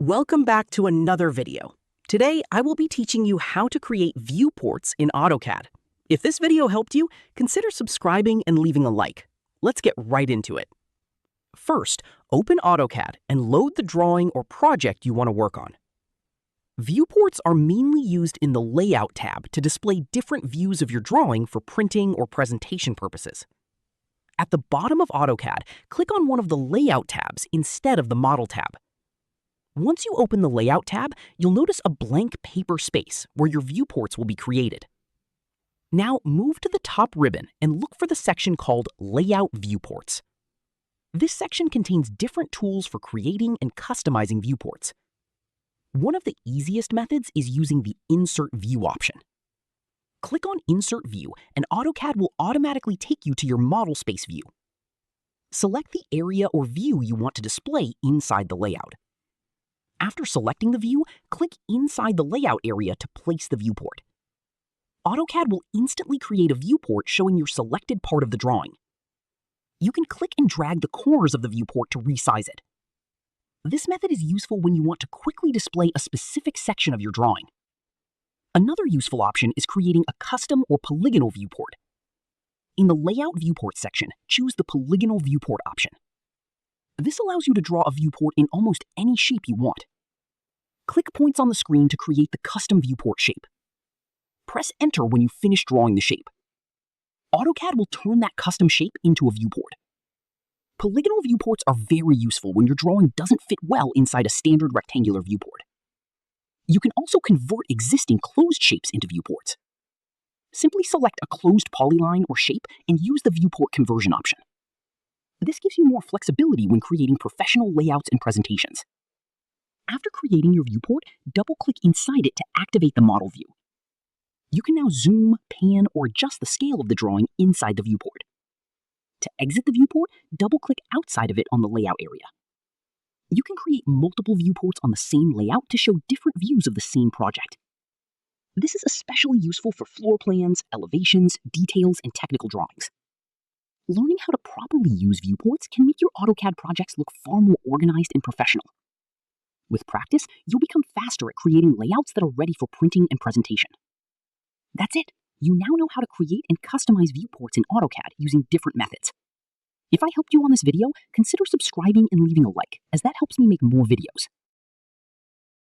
Welcome back to another video. Today, I will be teaching you how to create viewports in Autocad. If this video helped you, consider subscribing and leaving a like. Let's get right into it. First, open Autocad and load the drawing or project you want to work on. Viewports are mainly used in the Layout tab to display different views of your drawing for printing or presentation purposes. At the bottom of Autocad, click on one of the Layout tabs instead of the Model tab. Once you open the Layout tab, you'll notice a blank paper space where your viewports will be created. Now move to the top ribbon and look for the section called Layout Viewports. This section contains different tools for creating and customizing viewports. One of the easiest methods is using the Insert View option. Click on Insert View and AutoCAD will automatically take you to your model space view. Select the area or view you want to display inside the layout. After selecting the view, click inside the layout area to place the viewport. AutoCAD will instantly create a viewport showing your selected part of the drawing. You can click and drag the corners of the viewport to resize it. This method is useful when you want to quickly display a specific section of your drawing. Another useful option is creating a custom or polygonal viewport. In the Layout Viewport section, choose the Polygonal Viewport option. This allows you to draw a viewport in almost any shape you want. Click points on the screen to create the custom viewport shape. Press Enter when you finish drawing the shape. AutoCAD will turn that custom shape into a viewport. Polygonal viewports are very useful when your drawing doesn't fit well inside a standard rectangular viewport. You can also convert existing closed shapes into viewports. Simply select a closed polyline or shape and use the Viewport Conversion option. This gives you more flexibility when creating professional layouts and presentations. After creating your viewport, double-click inside it to activate the model view. You can now zoom, pan, or adjust the scale of the drawing inside the viewport. To exit the viewport, double-click outside of it on the layout area. You can create multiple viewports on the same layout to show different views of the same project. This is especially useful for floor plans, elevations, details, and technical drawings. Learning how to properly use viewports can make your AutoCAD projects look far more organized and professional. With practice, you'll become faster at creating layouts that are ready for printing and presentation. That's it. You now know how to create and customize viewports in AutoCAD using different methods. If I helped you on this video, consider subscribing and leaving a like, as that helps me make more videos.